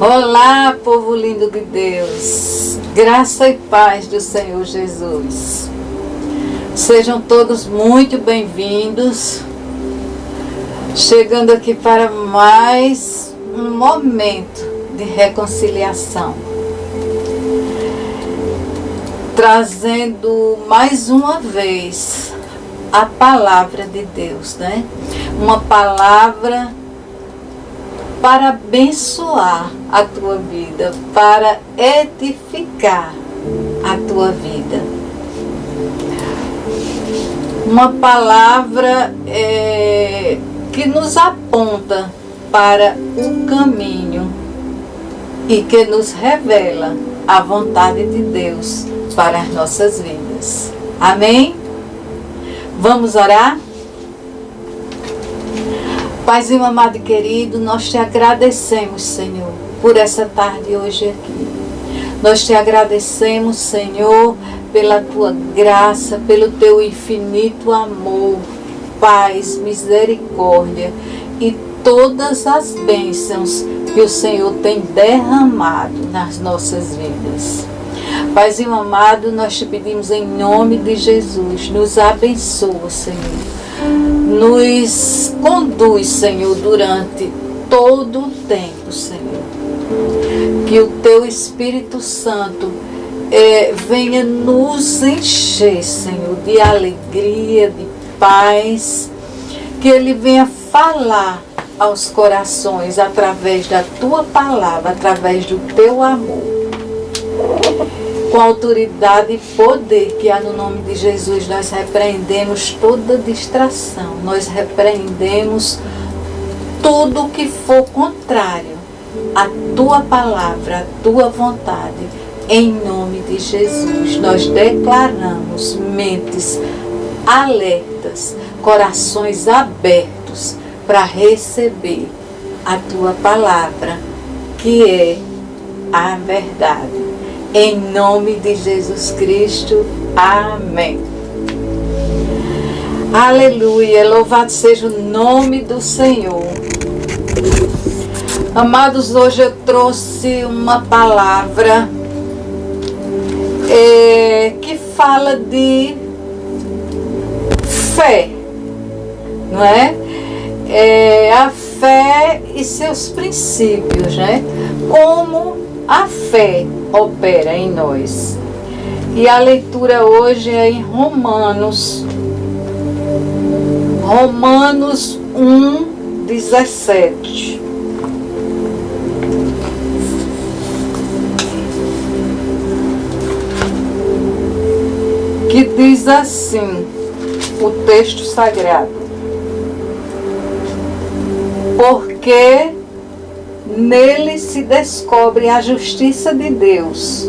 Olá, povo lindo de Deus, graça e paz do Senhor Jesus. Sejam todos muito bem-vindos, chegando aqui para mais um momento de reconciliação, trazendo mais uma vez a palavra de Deus, né? Uma palavra para abençoar a tua vida, para edificar a tua vida. Uma palavra que nos aponta para o caminho e que nos revela a vontade de Deus para as nossas vidas. Amém? Vamos orar? Paizinho amado e querido, nós te agradecemos, Senhor, por essa tarde hoje aqui. Nós te agradecemos, Senhor, pela tua graça, pelo teu infinito amor, paz, misericórdia e todas as bênçãos que o Senhor tem derramado nas nossas vidas. Paizinho amado, nós te pedimos em nome de Jesus, nos abençoa, Senhor. Nos conduz, Senhor, durante todo o tempo, Senhor. Que o teu Espírito Santo venha nos encher, Senhor, de alegria, de paz. Que ele venha falar aos corações através da tua palavra, através do teu amor. Com autoridade e poder que há no nome de Jesus, nós repreendemos toda distração, nós repreendemos tudo que for contrário à tua palavra, à tua vontade, em nome de Jesus. Nós declaramos mentes alertas, corações abertos para receber a tua palavra, que é a verdade. Em nome de Jesus Cristo. Amém. Aleluia. Louvado seja o nome do Senhor. Amados, hoje eu trouxe uma palavra que fala de fé, não é? A fé e seus princípios, né? Como a fé opera em nós. E a leitura hoje é em Romanos 1:17. Que diz assim, o texto sagrado: porque nele se descobre a justiça de Deus,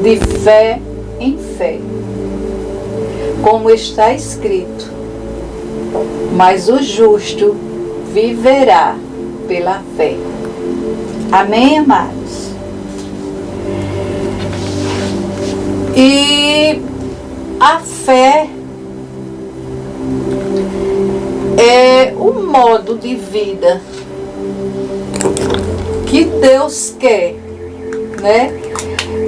de fé em fé. Como está escrito: mas o justo viverá pela fé. Amém, amados? E a fé é o modo de vida que Deus quer, né?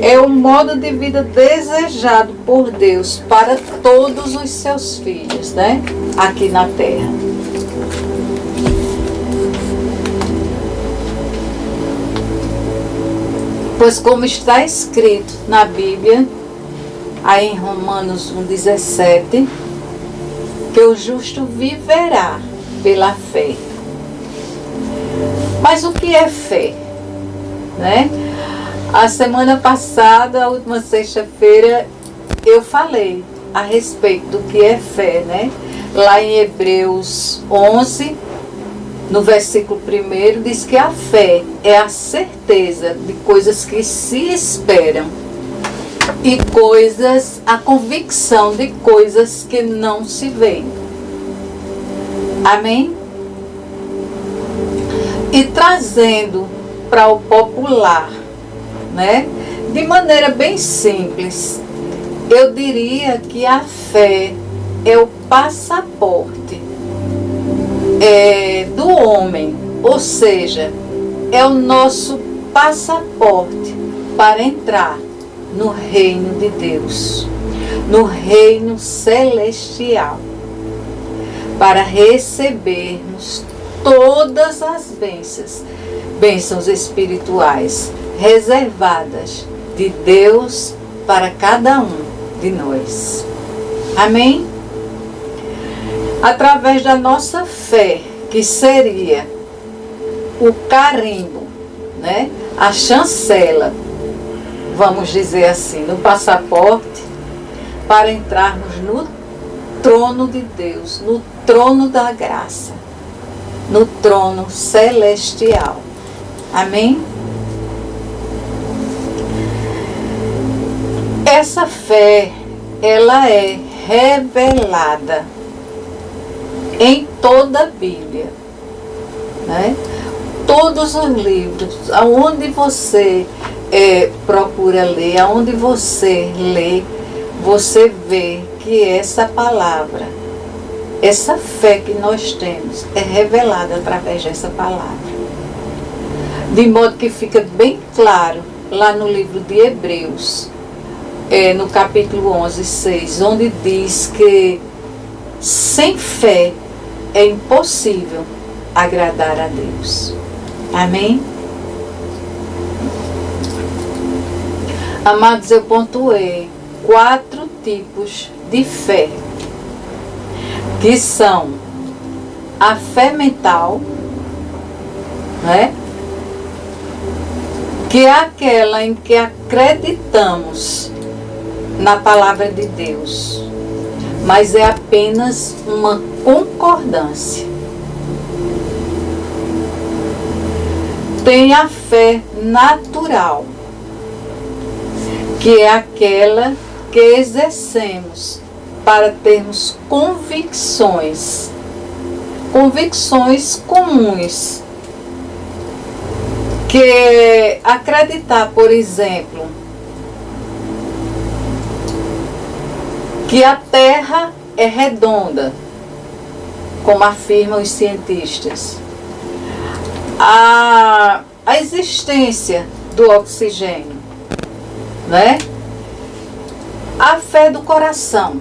É o modo de vida desejado por Deus para todos os seus filhos, né? Aqui na terra. Pois como está escrito na Bíblia, aí em Romanos 1:17, que o justo viverá pela fé. Mas o que é fé? Né? A semana passada, a última sexta-feira, eu falei a respeito do que é fé, né? Lá em Hebreus 11, no versículo 1, diz que a fé é a certeza de coisas que se esperam e a convicção de coisas que não se veem. Amém? E trazendo para o popular, né? De maneira bem simples, eu diria que a fé é o passaporte do homem, ou seja, é o nosso passaporte para entrar no reino de Deus, no reino celestial, para recebermos todas as bênçãos espirituais reservadas de Deus para cada um de nós. Amém? Através da nossa fé, que seria o carimbo, né? A chancela, vamos dizer assim, no passaporte, para entrarmos no trono de Deus, no trono da graça, no trono celestial. Amém? Essa fé, ela é revelada em toda a Bíblia, né? Todos os livros, aonde você procura ler, aonde você lê, você vê que essa palavra, essa fé que nós temos, é revelada através dessa palavra. De modo que fica bem claro lá no livro de Hebreus, no capítulo 11, 6, onde diz que sem fé é impossível agradar a Deus. Amém? Amados, eu pontuei 4 tipos de fé, que são a fé mental, né? Que é aquela em que acreditamos na palavra de Deus, mas é apenas uma concordância. Tem a fé natural, que é aquela que exercemos para termos convicções comuns, que é acreditar, por exemplo, que a Terra é redonda, como afirmam os cientistas. A existência do oxigênio, né? A fé do coração,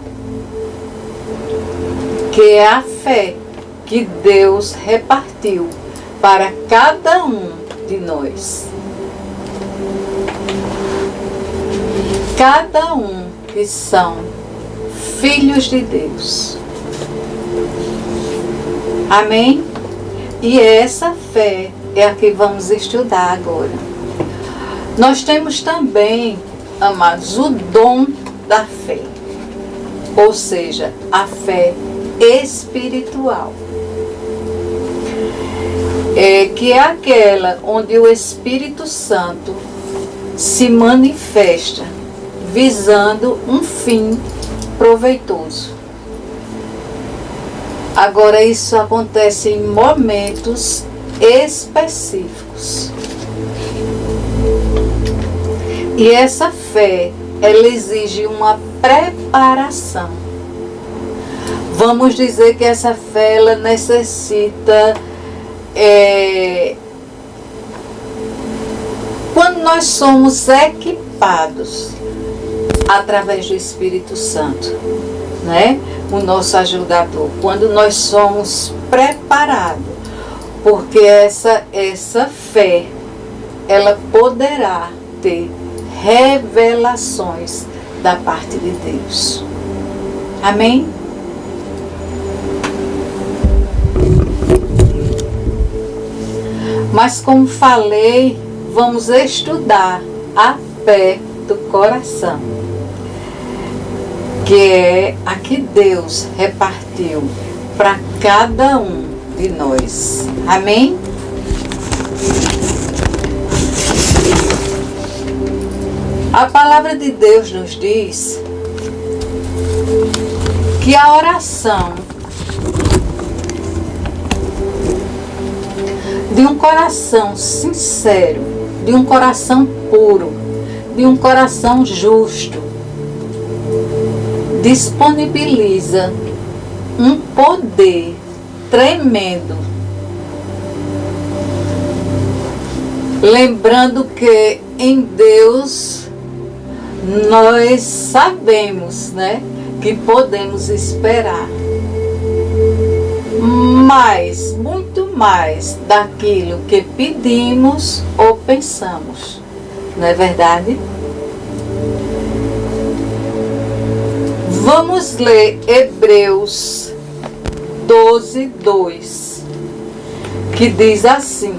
que é a fé que Deus repartiu para cada um de nós. Cada um que são filhos de Deus. Amém? E essa fé é a que vamos estudar agora. Nós temos também, amados, o dom da fé, ou seja, a fé espiritual, que é aquela onde o Espírito Santo se manifesta visando um fim proveitoso. Agora, isso acontece em momentos específicos. E essa fé, ela exige uma preparação. Vamos dizer que essa fé, ela necessita, quando nós somos equipados através do Espírito Santo, né? O nosso ajudador, quando nós somos preparados, porque essa fé, ela poderá ter revelações da parte de Deus. Amém? Mas como falei, vamos estudar a fé do coração, que é a que Deus repartiu para cada um de nós. Amém? A palavra de Deus nos diz que a oração de um coração sincero, de um coração puro, de um coração justo, disponibiliza um poder tremendo lembrando que em Deus nós sabemos, né, que podemos esperar mais, muito mais daquilo que pedimos ou pensamos, não é verdade? Vamos ler Hebreus 12:2, que diz assim: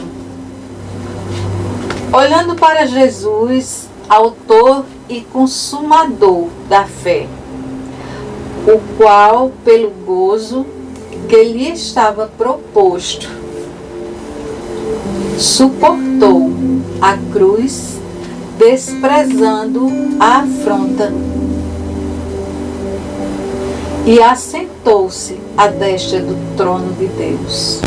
olhando para Jesus, autor e consumador da fé, o qual, pelo gozo que lhe estava proposto, suportou a cruz, desprezando a afronta, e assentou-se à destra do trono de Deus.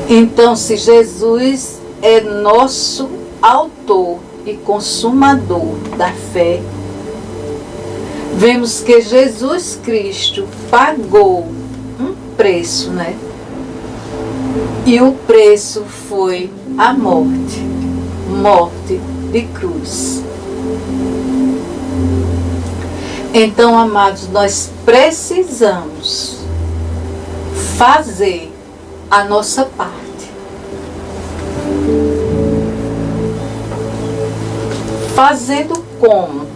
Então, se Jesus é nosso autor e consumador da fé, vemos que Jesus Cristo pagou um preço, né? E o preço foi a morte, morte de cruz. Então, amados, nós precisamos fazer a nossa parte. Fazendo como?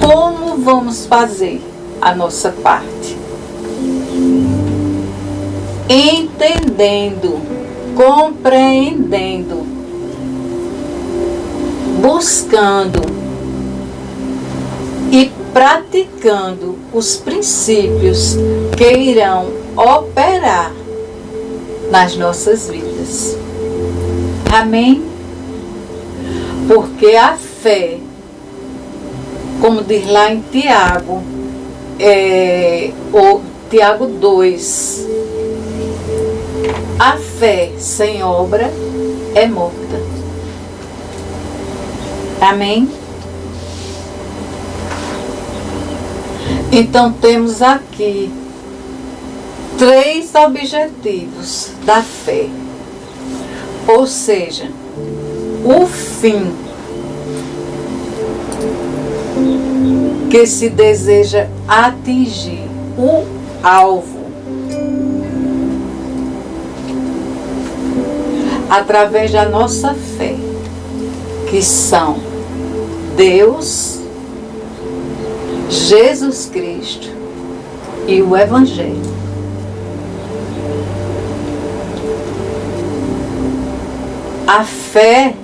Como vamos fazer a nossa parte? Entendendo, compreendendo, buscando e praticando os princípios que irão operar nas nossas vidas. Amém? Porque a fé, como diz lá em Tiago, ou Tiago 2, a fé sem obra é morta. Amém? Então temos aqui 3 objetivos da fé, ou seja, o fim que se deseja atingir, o alvo, através da nossa fé, que são Deus, Jesus Cristo e o Evangelho. A fé,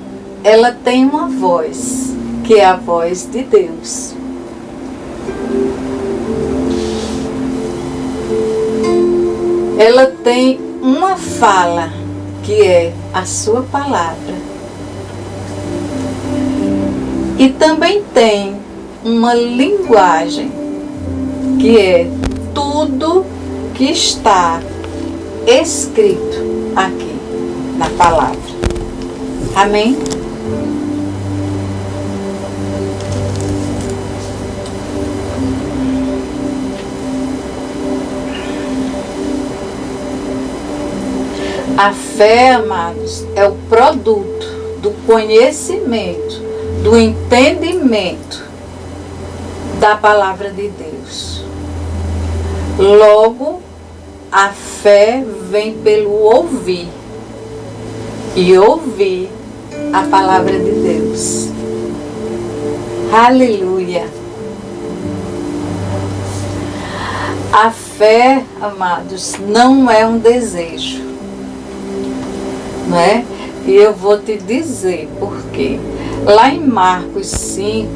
ela tem uma voz, que é a voz de Deus. Ela tem uma fala, que é a sua palavra. E também tem uma linguagem, que é tudo que está escrito aqui na palavra. Amém? A fé, amados, é o produto do conhecimento, do entendimento da palavra de Deus. Logo, a fé vem pelo ouvir, e ouvir a palavra de Deus. Aleluia! A fé, amados, não é um desejo, não é? E eu vou te dizer por quê. Lá em Marcos 5,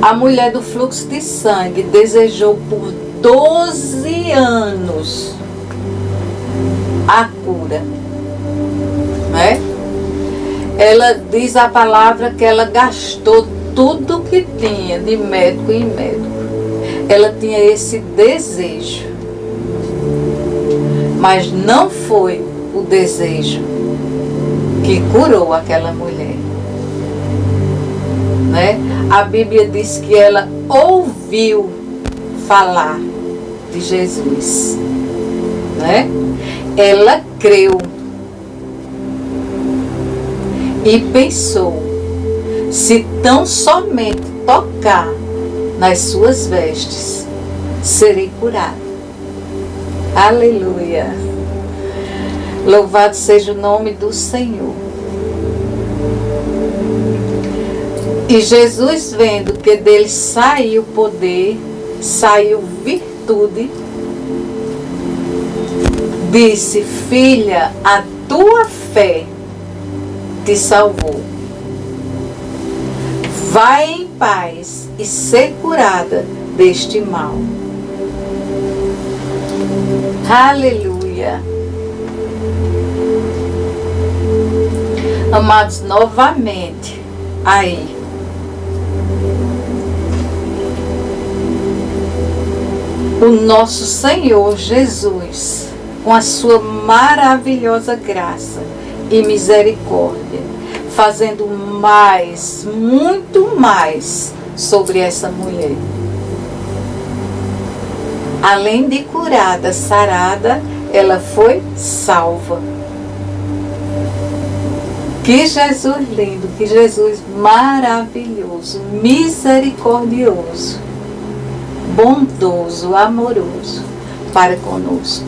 a mulher do fluxo de sangue desejou por 12 anos a cura, né? Ela diz a palavra que ela gastou tudo que tinha de médico em médico. Ela tinha esse desejo, mas não foi o desejo que curou aquela mulher, né? A Bíblia diz que ela ouviu falar de Jesus, né? Ela creu, e pensou: se tão somente tocar nas suas vestes, serei curado. Aleluia! Louvado seja o nome do Senhor. E Jesus, vendo que dele saiu poder, saiu virtude, disse: filha, a tua fé te salvou. Vai em paz e ser curada deste mal. Aleluia. Amados, novamente, aí, o nosso Senhor Jesus, com a sua maravilhosa graça e misericórdia, fazendo mais, muito mais sobre essa mulher. Além de curada, sarada, ela foi salva. Que Jesus lindo, que Jesus maravilhoso, misericordioso, bondoso, amoroso para conosco.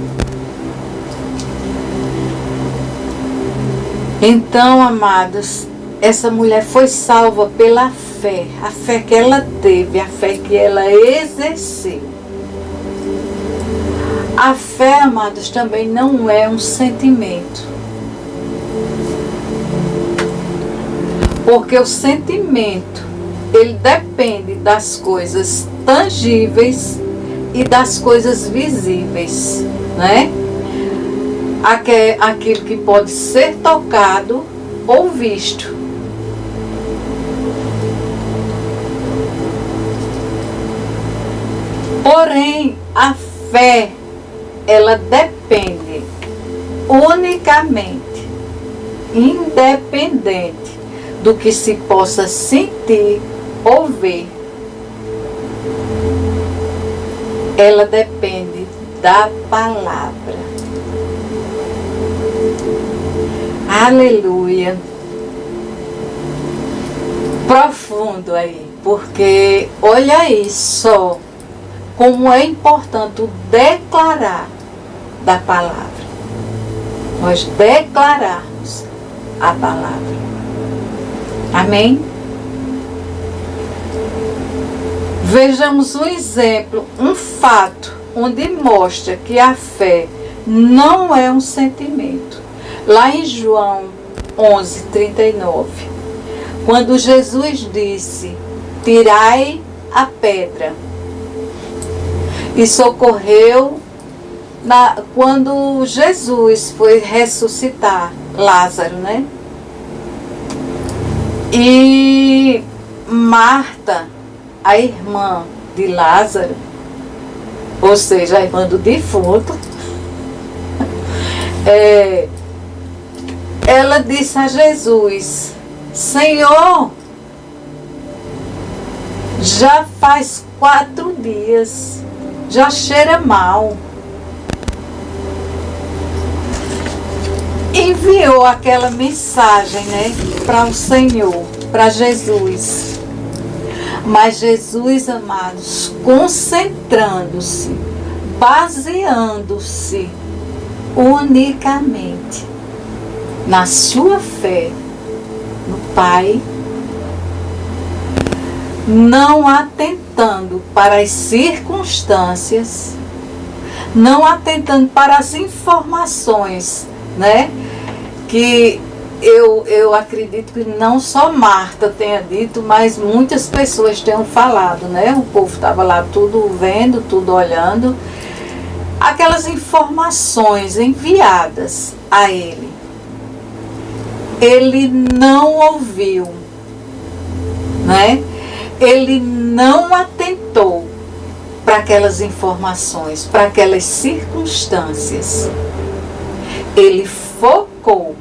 Então, amados, essa mulher foi salva pela fé, a fé que ela teve, a fé que ela exerceu. A fé, amados, também não é um sentimento. Porque o sentimento, ele depende das coisas tangíveis e das coisas visíveis, né? Aquilo que pode ser tocado ou visto. Porém, a fé, ela depende unicamente, independente do que se possa sentir ou ver. Ela depende da palavra. Aleluia. Profundo aí, porque olha aí só como é importante o declarar da palavra. Nós declararmos a palavra. Amém? Vejamos um exemplo, um fato, onde mostra que a fé não é um sentimento. Lá em João 11:39, quando Jesus disse: tirai a pedra, e socorreu quando Jesus foi ressuscitar Lázaro, né? E Marta, a irmã de Lázaro, ou seja, a irmã do defunto, ela disse a Jesus: Senhor, já faz 4 dias, já cheira mal. Enviou aquela mensagem, né, para o Senhor, para Jesus. Mas Jesus, amados, concentrando-se, baseando-se unicamente na sua fé no Pai, não atentando para as circunstâncias, não atentando para as informações, né, que eu acredito que não só Marta tenha dito, mas muitas pessoas tenham falado, né? O povo estava lá tudo vendo, tudo olhando. Aquelas informações enviadas a ele. Ele não ouviu, né? Ele não atentou para aquelas informações, para aquelas circunstâncias. Ele focou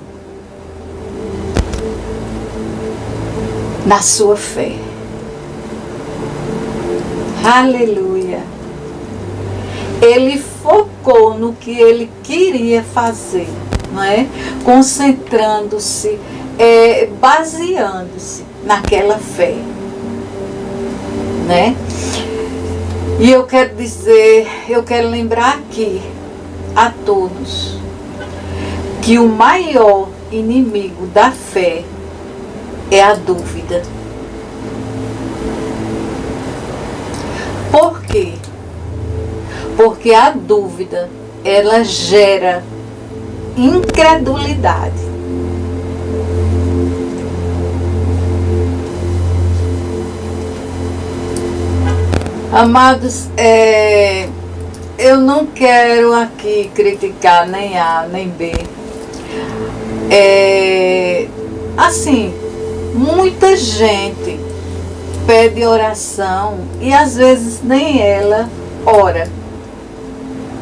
na sua fé. Aleluia. Ele focou no que ele queria fazer, não é? Concentrando-se baseando-se naquela fé, né? E eu quero lembrar aqui a todos que o maior inimigo da fé é a dúvida. Por quê? Porque a dúvida, ela gera incredulidade. Amados, eu não quero aqui criticar nem A nem B. Assim, muita gente pede oração e às vezes nem ela ora,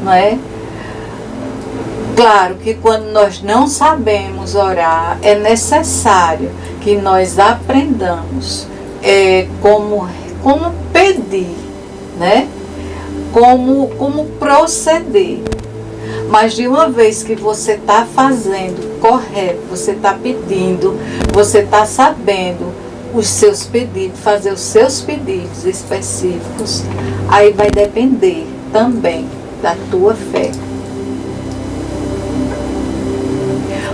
não é? Claro que quando nós não sabemos orar, é necessário que nós aprendamos como pedir, né? Como proceder. Mas de uma vez que você está fazendo correto, você está pedindo, você está sabendo os seus pedidos, fazer os seus pedidos específicos, aí vai depender também da tua fé.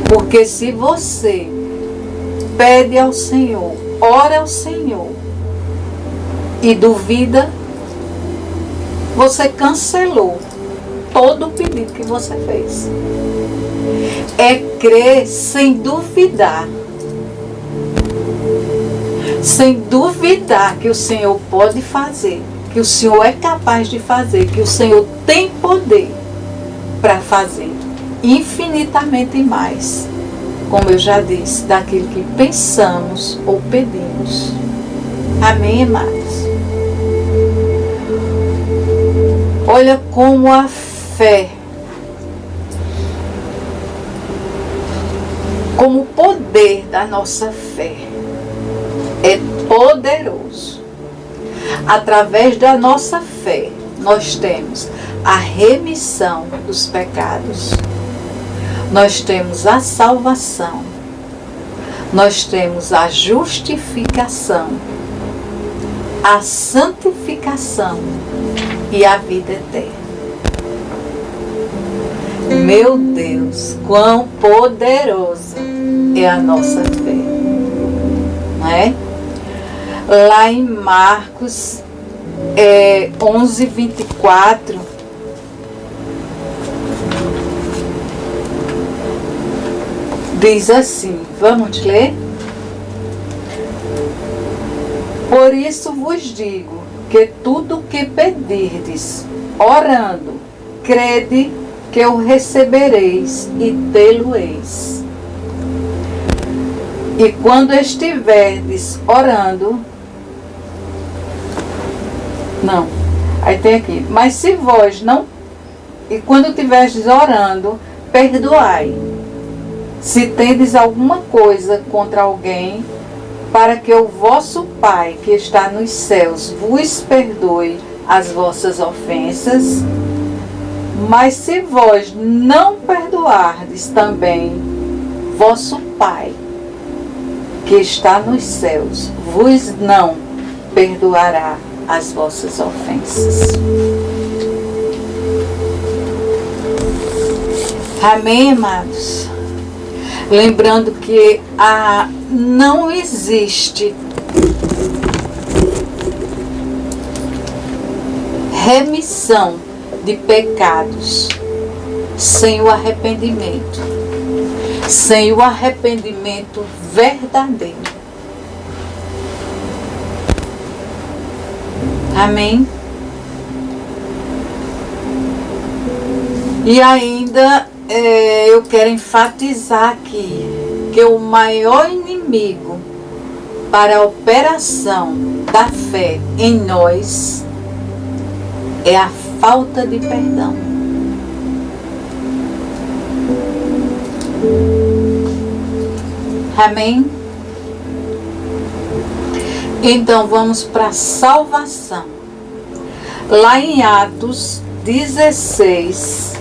Porque se você pede ao Senhor, ora ao Senhor e duvida, você cancelou todo o pedido que você fez. É crer sem duvidar. Sem duvidar que o Senhor pode fazer, que o Senhor é capaz de fazer, que o Senhor tem poder para fazer infinitamente mais, como eu já disse, daquilo que pensamos ou pedimos. Amém, amados? Olha como a fé, como o poder da nossa fé é poderoso. Através da nossa fé, nós temos a remissão dos pecados, nós temos a salvação, nós temos a justificação, a santificação e a vida eterna. Meu Deus, quão poderosa é a nossa fé, não é? Lá em Marcos 11:24, diz assim, vamos ler? Por isso vos digo que tudo que pedirdes, orando, crede que o recebereis e tê-lo-eis. E quando estiverdes orando, não, aí tem aqui, mas se vós não, e quando estiverdes orando, perdoai, se tendes alguma coisa contra alguém, para que o vosso Pai que está nos céus vos perdoe as vossas ofensas. Mas se vós não perdoardes também, vosso Pai que está nos céus vos não perdoará as vossas ofensas. Amém, amados? Lembrando que não existe remissão de pecados sem o arrependimento, sem o arrependimento verdadeiro. Amém? E ainda eu quero enfatizar aqui que o maior inimigo para a operação da fé em nós é a falta de perdão. Amém? Então vamos para a salvação. Lá em Atos 16,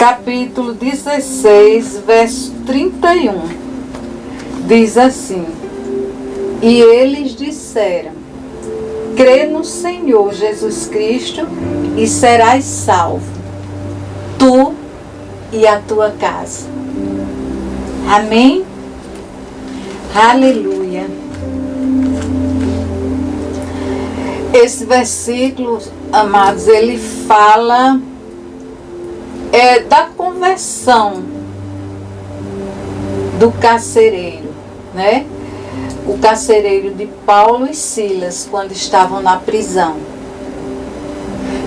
capítulo 16, verso 31. Diz assim: E eles disseram: crê no Senhor Jesus Cristo e serás salvo, tu e a tua casa. Amém? Aleluia. Esse versículo, amados, ele fala da conversão do carcereiro, né? O carcereiro de Paulo e Silas, quando estavam na prisão.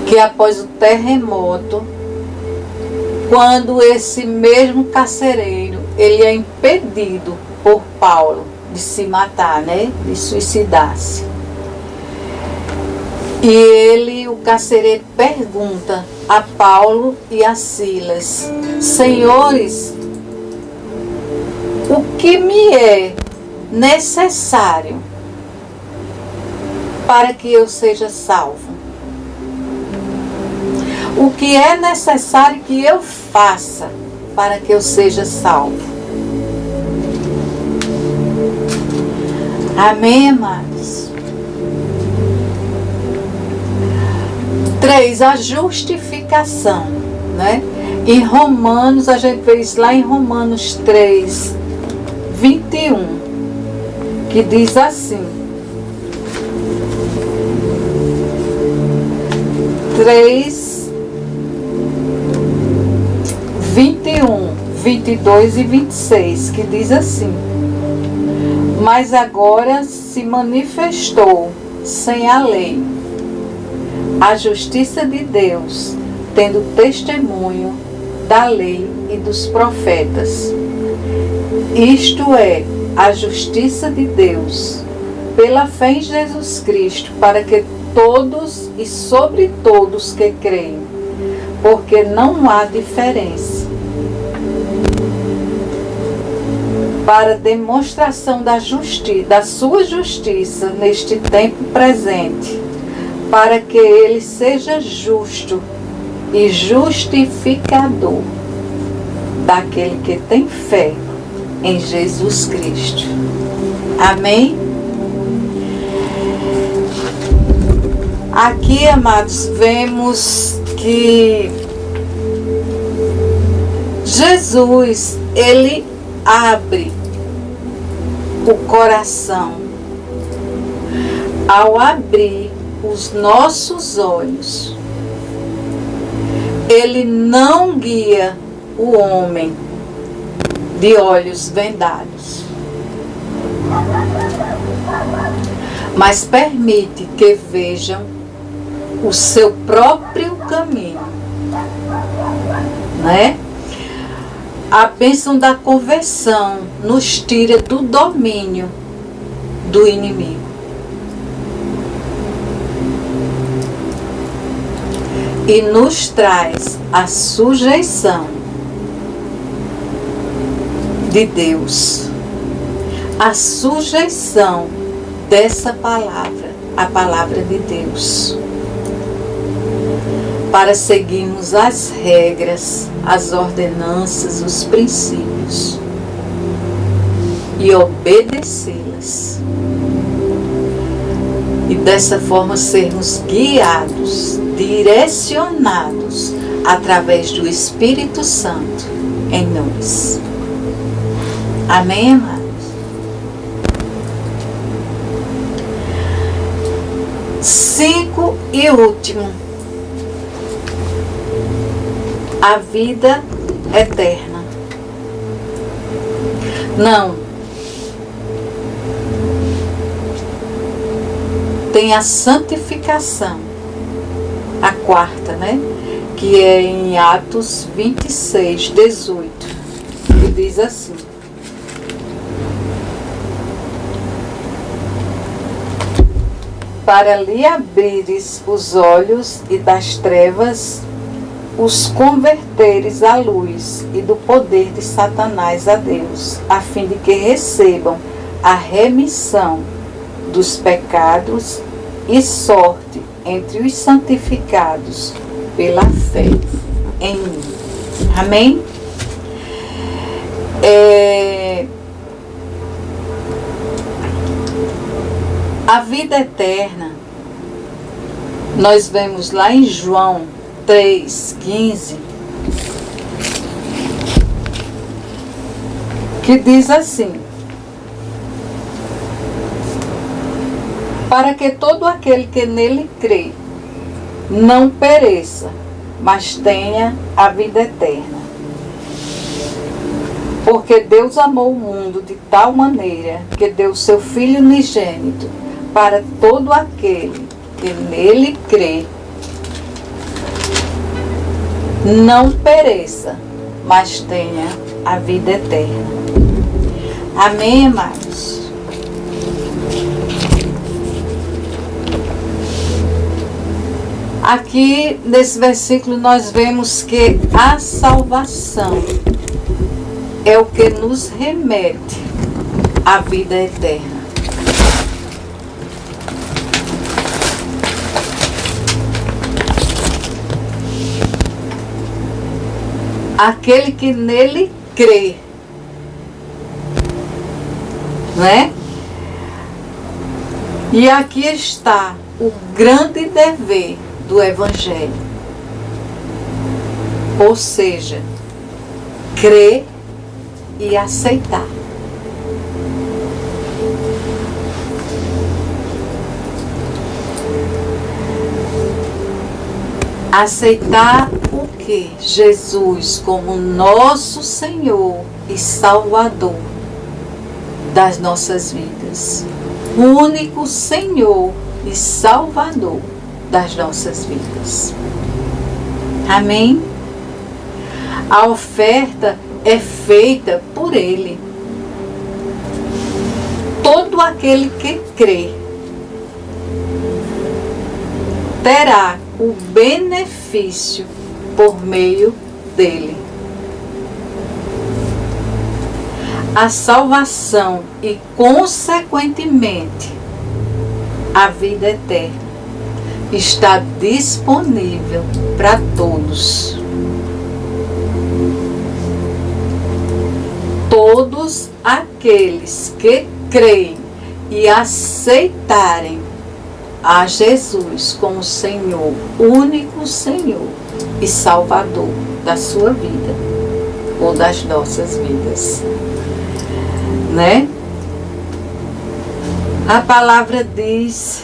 Que após o terremoto, quando esse mesmo carcereiro, ele é impedido por Paulo de se matar, né? De suicidar-se. E o carcereiro pergunta a Paulo e a Silas: senhores, o que me é necessário para que eu seja salvo? O que é necessário que eu faça para que eu seja salvo? Amém, amados? 3. A justificação, né? Em Romanos, a gente vê isso lá em Romanos 3, 21, que diz assim: 3, 21, 22 e 26, que diz assim: mas agora se manifestou sem a lei a justiça de Deus, tendo testemunho da lei e dos profetas. Isto é, a justiça de Deus, pela fé em Jesus Cristo, para que todos e sobre todos que creem, porque não há diferença. Para demonstração da sua justiça neste tempo presente, para que ele seja justo e justificador daquele que tem fé em Jesus Cristo. Amém? Aqui, amados, vemos que Jesus, ele abre o coração. Ao abrir os nossos olhos, ele não guia o homem de olhos vendados, mas permite que vejam o seu próprio caminho, né? A bênção da conversão nos tira do domínio do inimigo. E nos traz a sujeição de Deus. A sujeição dessa palavra, a palavra de Deus. Para seguirmos as regras, as ordenanças, os princípios e obedecê-las. E dessa forma sermos guiados, direcionados através do Espírito Santo em nós. Amém, amados? 5 e último. A vida eterna. Não. Tem a santificação. A quarta, né? Que é em Atos 26, 18. Que diz assim: para lhe abrires os olhos e das trevas os converteres à luz e do poder de Satanás a Deus, a fim de que recebam a remissão dos pecados e sorte entre os santificados pela fé em mim. Amém? A vida eterna, nós vemos lá em João 3,15, que diz assim: para que todo aquele que nele crê não pereça, mas tenha a vida eterna. Porque Deus amou o mundo de tal maneira que deu seu Filho unigênito para todo aquele que nele crê não pereça, mas tenha a vida eterna. Amém, amados? Aqui nesse versículo nós vemos que a salvação é o que nos remete à vida eterna. Aquele que nele crê, né? E aqui está o grande dever do Evangelho, ou seja, crer e aceitar. Aceitar o que? Jesus como nosso Senhor e Salvador das nossas vidas. O único Senhor e Salvador das nossas vidas. Amém? A oferta é feita por Ele. Todo aquele que crê terá o benefício por meio dele. A salvação e, consequentemente, a vida eterna está disponível para todos. Todos aqueles que creem e aceitarem a Jesus como Senhor, único Senhor e Salvador da sua vida ou das nossas vidas, né? A palavra diz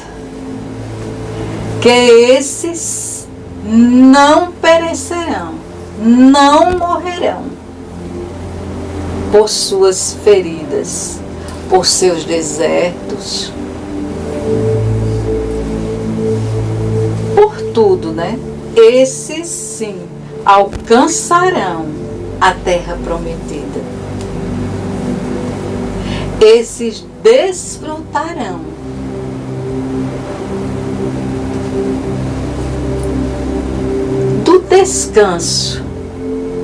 que esses não perecerão, não morrerão por suas feridas, por seus desertos, por tudo, né? Esses sim alcançarão a terra prometida. Esses desfrutarão do descanso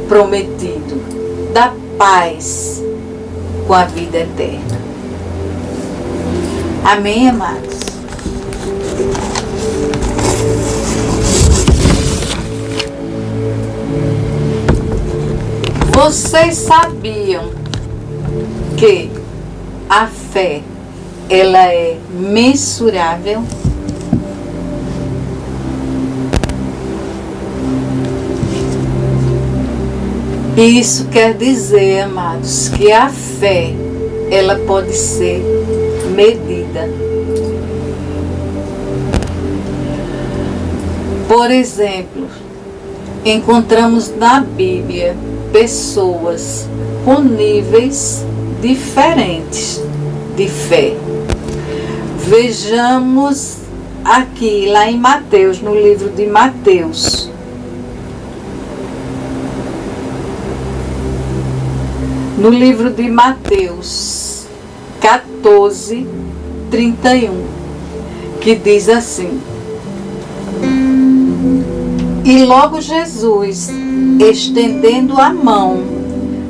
prometido, da paz com a vida eterna. Amém, amados? Vocês sabiam que a fé, ela é mensurável? Isso quer dizer, amados, que a fé, ela pode ser medida. Por exemplo, encontramos na Bíblia pessoas com níveis diferentes de fé. Vejamos aqui, lá em Mateus, no livro de Mateus. No livro de Mateus 14, 31, que diz assim: e logo Jesus, estendendo a mão,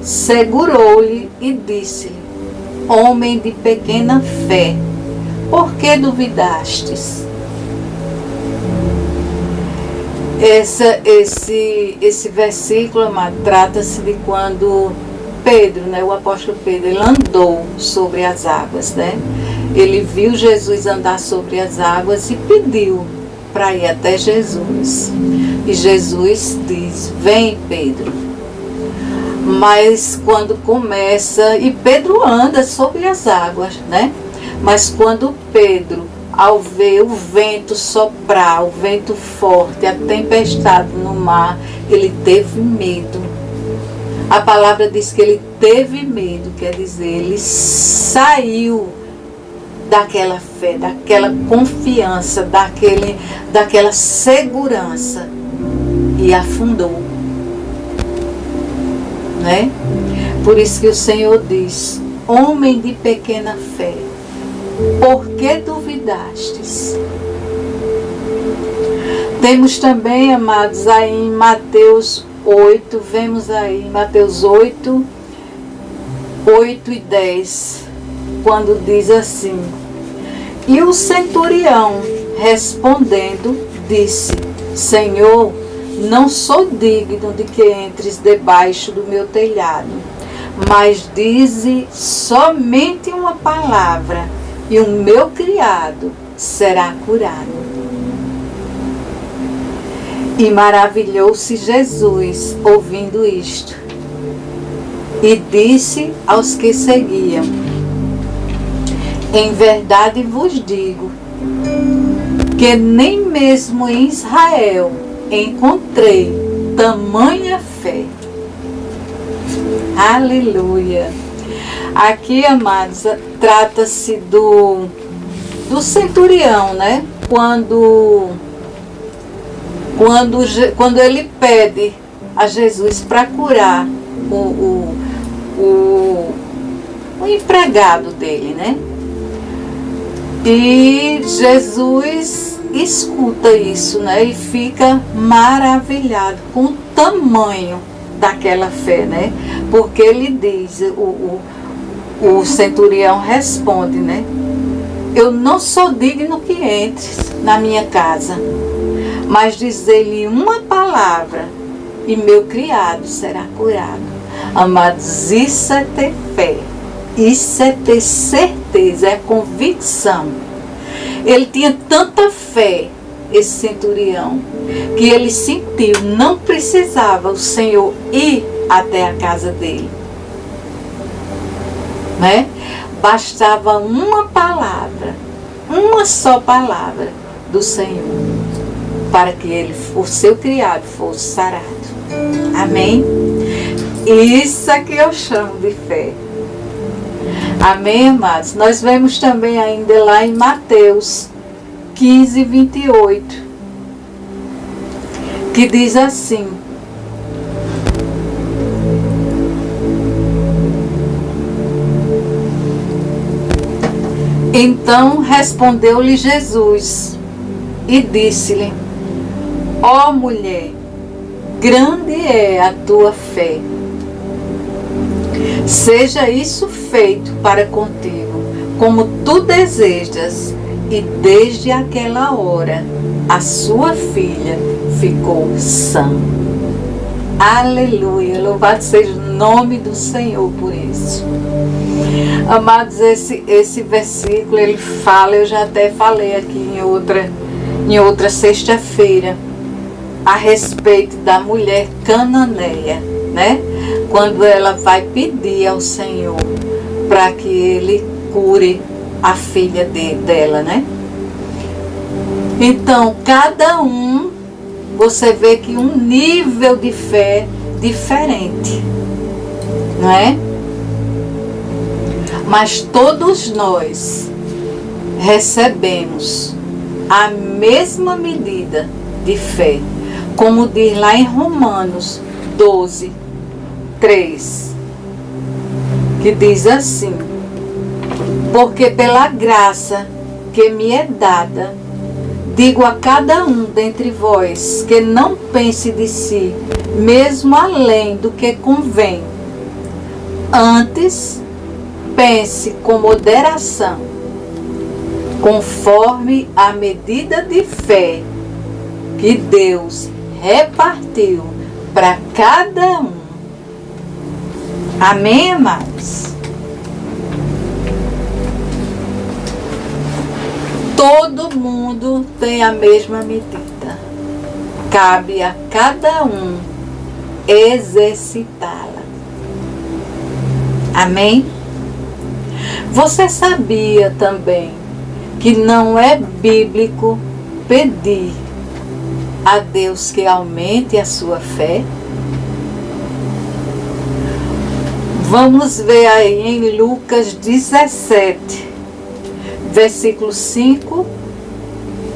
segurou-lhe e disse-lhe: homem de pequena fé, por que duvidastes? Esse versículo, amado, trata-se de quando Pedro, né, o apóstolo Pedro, ele andou sobre as águas, né? Ele viu Jesus andar sobre as águas e pediu para ir até Jesus. E Jesus diz: vem, Pedro. Mas quando começa, e Pedro anda sobre as águas, né? Mas quando Pedro, ao ver o vento soprar, o vento forte, a tempestade no mar, ele teve medo. A palavra diz que ele teve medo, quer dizer, ele saiu daquela fé, daquela confiança, daquela segurança e afundou, né? Por isso que o Senhor diz: homem de pequena fé, por que duvidastes? Temos também, amados, aí em Mateus 8, vemos aí em Mateus 8 e 10, quando diz assim: e o centurião respondendo disse: Senhor, não sou digno de que entres debaixo do meu telhado, mas dize somente uma palavra e o meu criado será curado. E maravilhou-se Jesus ouvindo isto, e disse aos que seguiam: em verdade vos digo, que nem mesmo em Israel encontrei tamanha fé. Aleluia! Aqui, amados, trata-se do centurião, né? Quando ele pede a Jesus para curar o empregado dele, né? E Jesus escuta isso, né? E fica maravilhado com o tamanho daquela fé, né? Porque ele diz, o centurião responde, né? Eu não sou digno que entres na minha casa, mas dizer-lhe uma palavra e meu criado será curado. Amados, isso é ter fé, isso é ter certeza, é convicção. Ele tinha tanta fé, esse centurião, que ele sentiu, não precisava o Senhor ir até a casa dele, né? Bastava uma palavra, uma só palavra do Senhor, para que o seu criado fosse sarado. Amém? Isso é que eu chamo de fé. Amém, amados? Nós vemos também ainda lá em Mateus 15, 28, que diz assim: então respondeu-lhe Jesus e disse-lhe: ó mulher, grande é a tua fé. Seja isso feito para contigo, como tu desejas. E desde aquela hora, a sua filha ficou sã. Aleluia! Louvado seja o nome do Senhor por isso. Amados, esse versículo, ele fala, eu já até falei aqui em outra sexta-feira, a respeito da mulher cananeia, né? Quando ela vai pedir ao Senhor para que Ele cure a filha dela, né? Então, cada um, você vê que um nível de fé diferente, não é? Mas todos nós recebemos a mesma medida de fé, como diz lá em Romanos 12, 3, que diz assim: porque pela graça que me é dada, digo a cada um dentre vós que não pense de si, mesmo além do que convém. Antes, pense com moderação, conforme a medida de fé que Deus repartiu para cada um. Amém, amados? Todo mundo tem a mesma medida. Cabe a cada um exercitá-la. Amém? Você sabia também que não é bíblico pedir a Deus que aumente a sua fé? Vamos ver aí em Lucas 17, versículos 5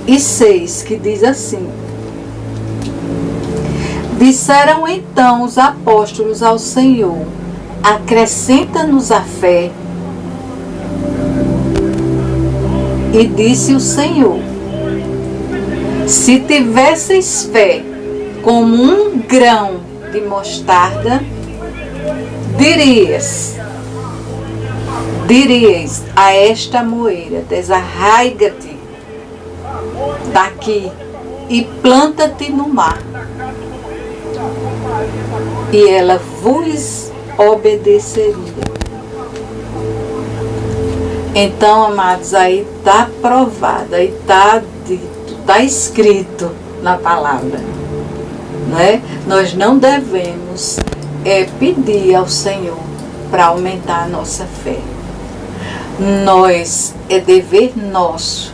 e 6, que diz assim: Disseram então os apóstolos ao Senhor: acrescenta-nos a fé. E disse o Senhor: se tivesseis fé como um grão de mostarda, dirias a esta moeira: desarraiga-te daqui e planta-te no mar, e ela vos obedeceria. Então, amados, aí está provado, aí está dito, está escrito na palavra, né? Nós não devemos pedir ao Senhor para aumentar a nossa fé. É dever nosso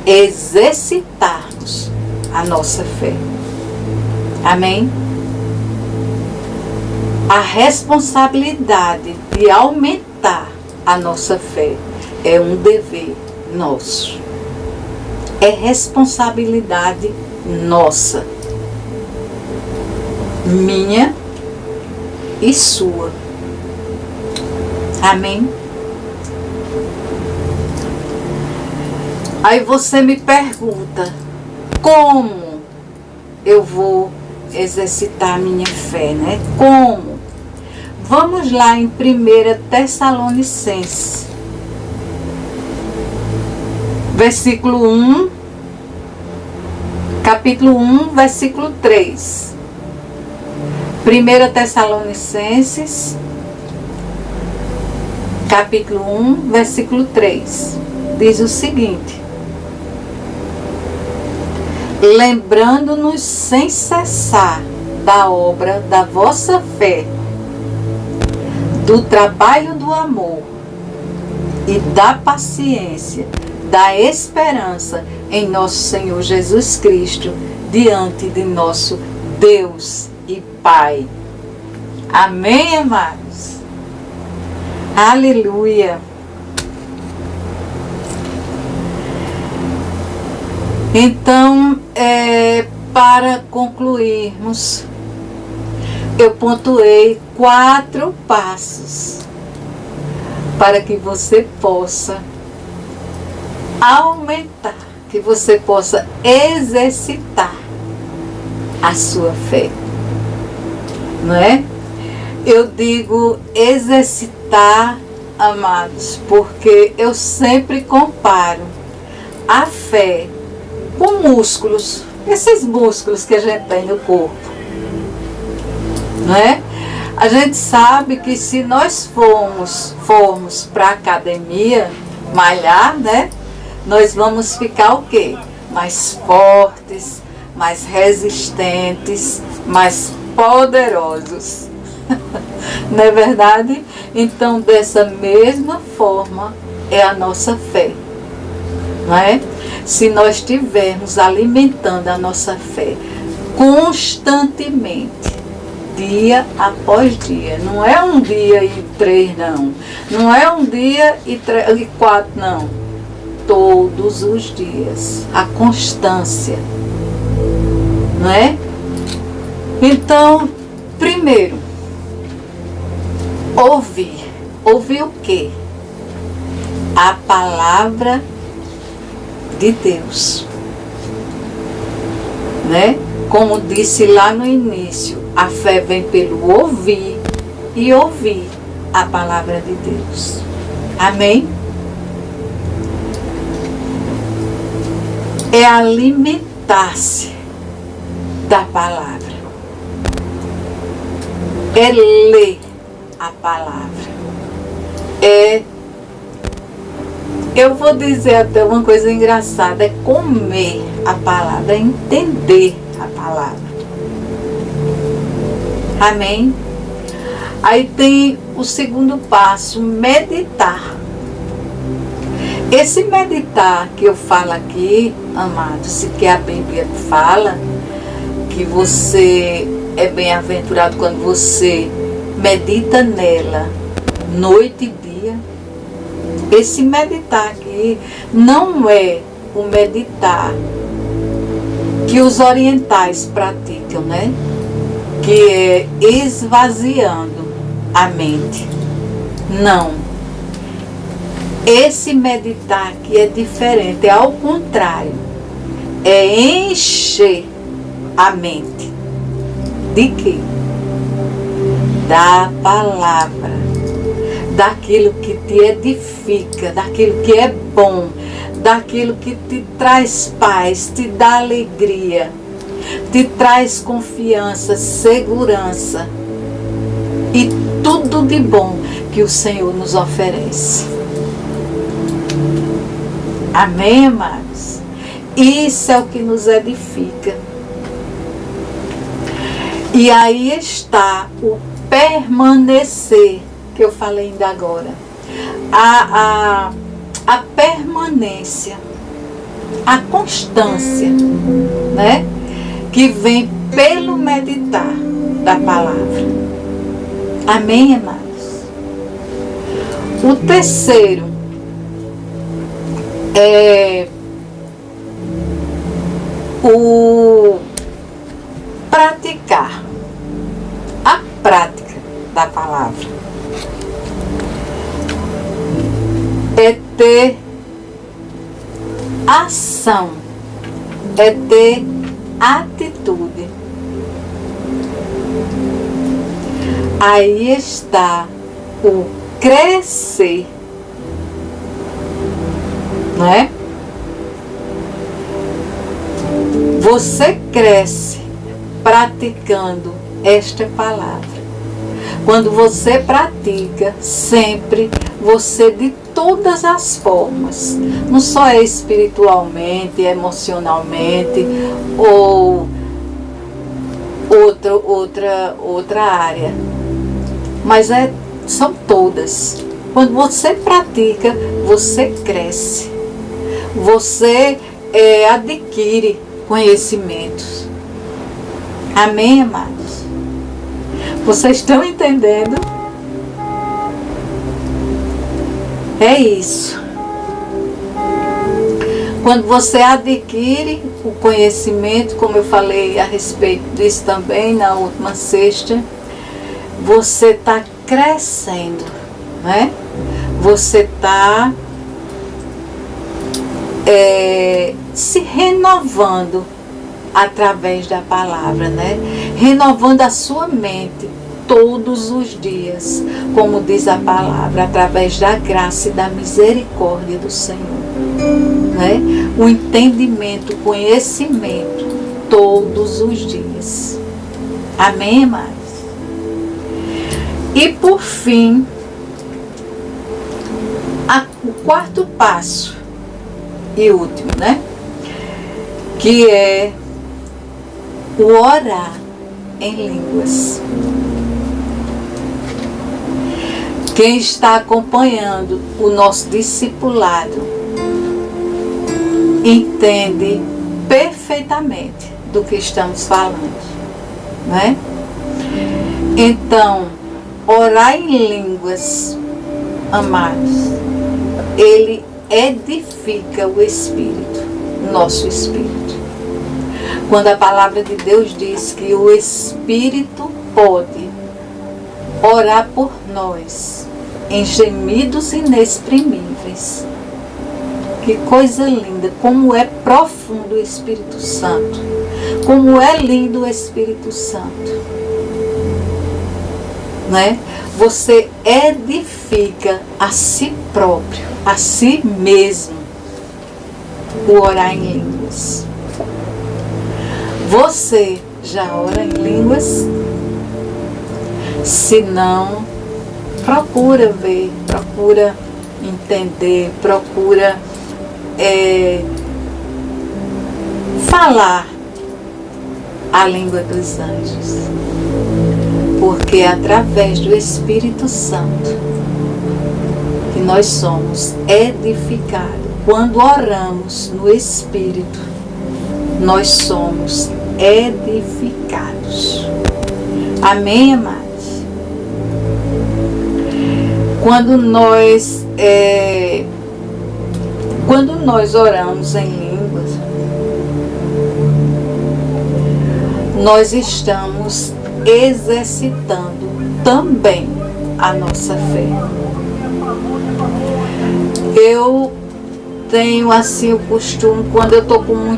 exercitarmos a nossa fé. Amém? A responsabilidade de aumentar a nossa fé é um dever nosso. É responsabilidade nossa, minha e sua. Amém? Aí você me pergunta: como eu vou exercitar a minha fé, né? Como? Vamos lá em 1 Tessalonicenses, versículo 1, capítulo 1, versículo 3. 1 Tessalonicenses, capítulo 1, versículo 3. Diz o seguinte: lembrando-nos sem cessar da obra da vossa fé, do trabalho do amor e da paciência, da esperança em nosso Senhor Jesus Cristo, diante de nosso Deus e Pai. Amém, amados? Aleluia! Então, para concluirmos, eu pontuei 4 passos para que você possa aumentar, que você possa exercitar a sua fé, não é? Eu digo exercitar, amados, porque eu sempre comparo a fé com músculos, esses músculos que a gente tem no corpo, não é? A gente sabe que se nós formos para a academia malhar, né? Nós vamos ficar o quê? Mais fortes, mais resistentes, mais poderosos. Não é verdade? Então, dessa mesma forma é a nossa fé, não é? Se nós estivermos alimentando a nossa fé constantemente, dia após dia, não é um dia e 3 não, não é um dia e 4 não, todos os dias, a constância, não é? Então, primeiro, ouvir o quê? A palavra de Deus, né? Como disse lá no início, a fé vem pelo ouvir e ouvir a palavra de Deus. Amém? É alimentar-se da palavra. É ler a palavra. Eu vou dizer até uma coisa engraçada, é comer a palavra, é entender a palavra. Amém? Aí tem o segundo passo, meditar. Esse meditar que eu falo aqui, amados, e que a Bíblia fala, que você é bem-aventurado quando você medita nela, noite e dia. Esse meditar aqui não é o meditar que os orientais praticam, né? Que é esvaziando a mente. Não. Esse meditar aqui é diferente, é ao contrário. É encher a mente. De quê? Da palavra. Daquilo que te edifica, daquilo que é bom, daquilo que te traz paz, te dá alegria, te traz confiança, segurança e tudo de bom que o Senhor nos oferece. Amém, amados? Isso é o que nos edifica. E aí está o permanecer, que eu falei ainda agora. A permanência, a constância, né? Que vem pelo meditar da palavra. Amém, amados? O terceiro é o praticar. A prática da palavra. É ter ação, é ter atitude. Aí está o crescer, não é? Você cresce praticando esta palavra. Quando você pratica, sempre você de todas as formas, não só espiritualmente, emocionalmente ou outra área, mas são todas. Quando você pratica, você cresce, você adquire conhecimentos. Amém, amados? Vocês estão entendendo? É isso. Quando você adquire o conhecimento, como eu falei a respeito disso também na última sexta, você está crescendo, né? Você está se renovando através da palavra, né? Renovando a sua mente todos os dias, como diz a palavra, através da graça e da misericórdia do Senhor, né? O entendimento, o conhecimento todos os dias. Amém, amados? E por fim, o quarto passo e último, né? Que é o orar em línguas. Quem está acompanhando o nosso discipulado entende perfeitamente do que estamos falando, né? Então, orar em línguas, amados, ele edifica o espírito, nosso espírito. Quando a palavra de Deus diz que o Espírito pode orar por nós em gemidos inexprimíveis. Que coisa linda, como é profundo o Espírito Santo, como é lindo o Espírito Santo, né? Você edifica a si próprio, a si mesmo, o orar em línguas. Você já ora em línguas? Se não, procura ver, procura entender, procura falar a língua dos anjos. Porque é através do Espírito Santo que nós somos edificados. Quando oramos no Espírito, nós somos edificados. Amém, amados? Quando nós oramos em línguas, nós estamos exercitando também a nossa fé. Eu tenho assim o costume, quando eu estou com um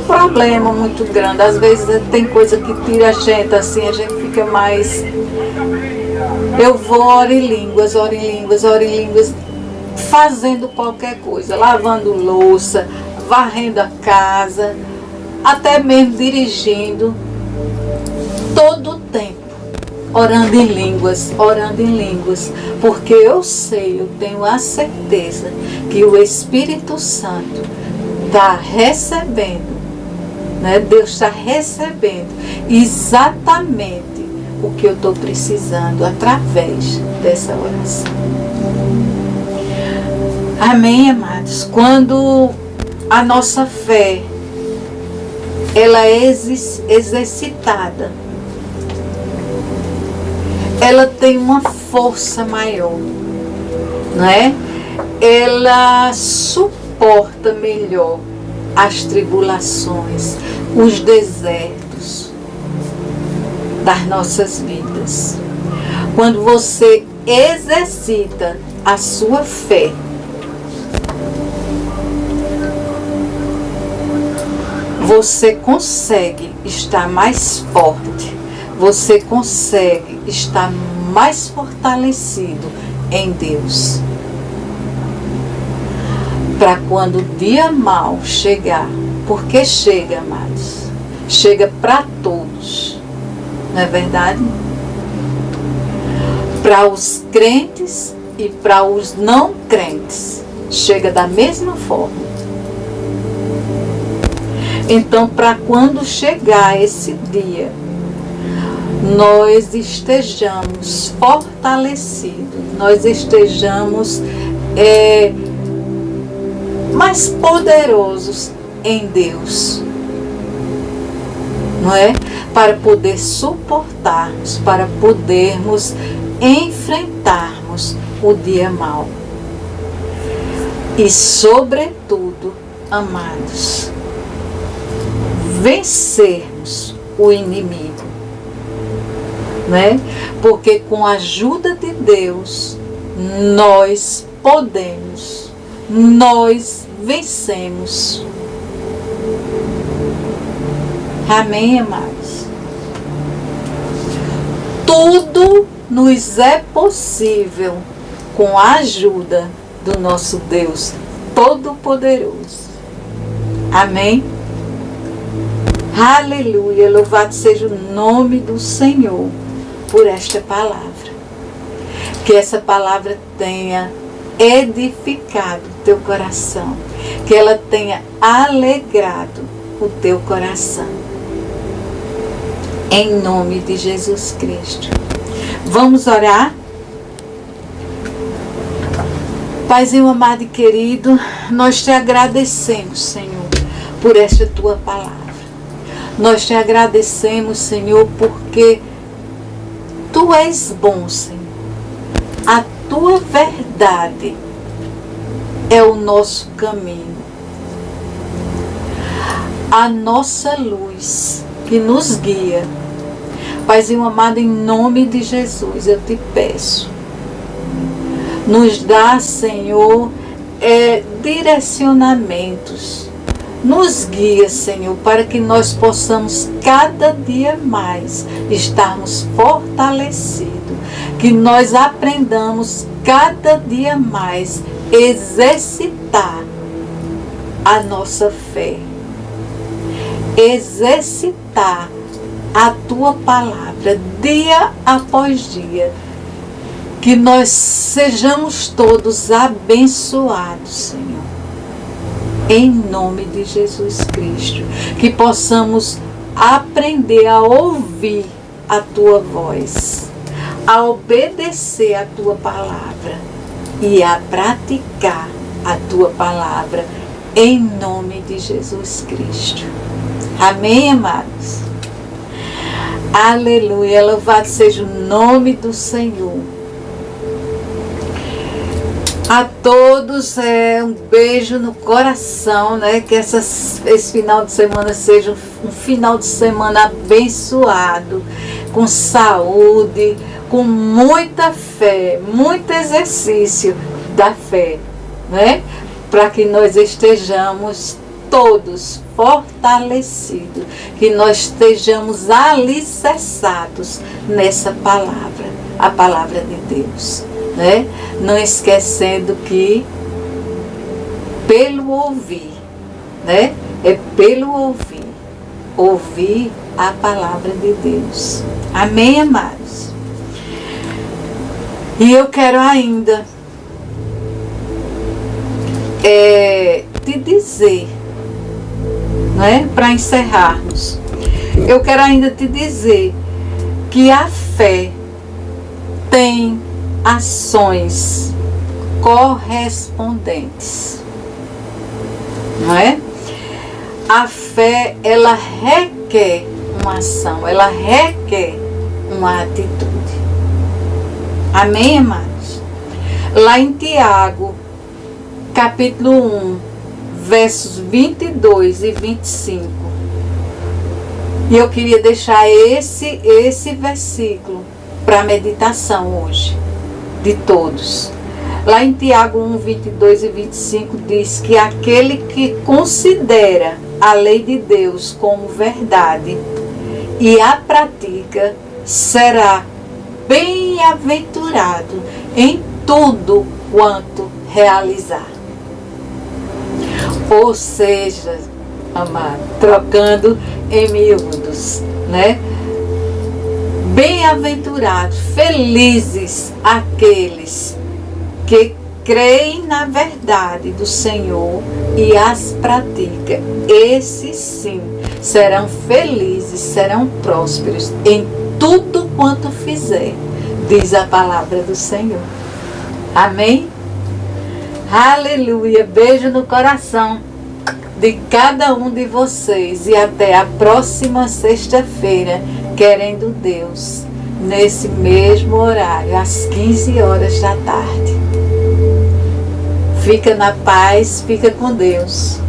problema muito grande, às vezes tem coisa que tira a gente, assim, a gente fica mais... Eu vou orar em línguas, fazendo qualquer coisa, lavando louça, varrendo a casa, até mesmo dirigindo, todo o tempo, orando em línguas, porque eu sei, eu tenho a certeza que o Espírito Santo está recebendo, né? Deus está recebendo exatamente o que eu estou precisando através dessa oração. Amém, amados? Quando a nossa fé ela é exercitada, ela tem uma força maior, não é? Ela suporta melhor as tribulações, os desertos das nossas vidas. Quando você exercita a sua fé, você consegue estar mais forte, você consegue estar mais fortalecido em Deus. Para quando o dia mau chegar, porque chega, amados, chega para todos, não é verdade? Para os crentes e para os não crentes, chega da mesma forma. Então, para quando chegar esse dia, nós estejamos fortalecidos, nós estejamos mais poderosos em Deus, não é? Para poder suportarmos, para podermos enfrentarmos o dia mau. E, sobretudo, amados, vencermos o inimigo, né? Porque com a ajuda de Deus nós podemos, nós vencemos. Amém, amados? Tudo nos é possível com a ajuda do nosso Deus Todo-Poderoso. Amém? Aleluia, louvado seja o nome do Senhor por esta palavra. Que essa palavra tenha edificado o teu coração, que ela tenha alegrado o teu coração. Em nome de Jesus Cristo. Vamos orar? Paizinho amado e querido, nós te agradecemos, Senhor, por esta tua palavra. Nós te agradecemos, Senhor, porque Tu és bom, Senhor. A Tua verdade é o nosso caminho. A nossa luz que nos guia. Paizinho amado, em nome de Jesus, eu te peço. Nos dá, Senhor, direcionamentos. Nos guia, Senhor, para que nós possamos cada dia mais estarmos fortalecidos. Que nós aprendamos cada dia mais exercitar a nossa fé. exercitar a tua palavra dia após dia. Que nós sejamos todos abençoados, Senhor. Em nome de Jesus Cristo. Que possamos aprender a ouvir a tua voz, a obedecer a tua palavra e a praticar a tua palavra. Em nome de Jesus Cristo. Amém, amados? Aleluia. Louvado seja o nome do Senhor. A todos um beijo no coração, né? Que esse final de semana seja um final de semana abençoado, com saúde, com muita fé, muito exercício da fé, né? Para que nós estejamos todos fortalecidos, que nós estejamos alicerçados nessa palavra, a palavra de Deus, né? Não esquecendo que pelo ouvir, né? É pelo ouvir a palavra de Deus. Amém, amados? E eu quero ainda te dizer, né? Para encerrarmos, eu quero ainda te dizer que a fé tem ações correspondentes, não é? A fé, ela requer uma ação, ela requer uma atitude. Amém, amados? Lá em Tiago, capítulo 1, versos 22 e 25. E eu queria deixar esse versículo para meditação hoje, de todos. Lá em Tiago 1, 22 e 25 diz que aquele que considera a lei de Deus como verdade e a pratica será bem-aventurado em tudo quanto realizar. Ou seja, amado, trocando em miúdos, né? Bem-aventurados, felizes aqueles que creem na verdade do Senhor e as praticam. Esses sim serão felizes, serão prósperos em tudo quanto fizer, diz a palavra do Senhor. Amém? Aleluia. Beijo no coração de cada um de vocês e até a próxima sexta-feira, querendo Deus, nesse mesmo horário, às 15 horas da tarde. Fica na paz, fica com Deus.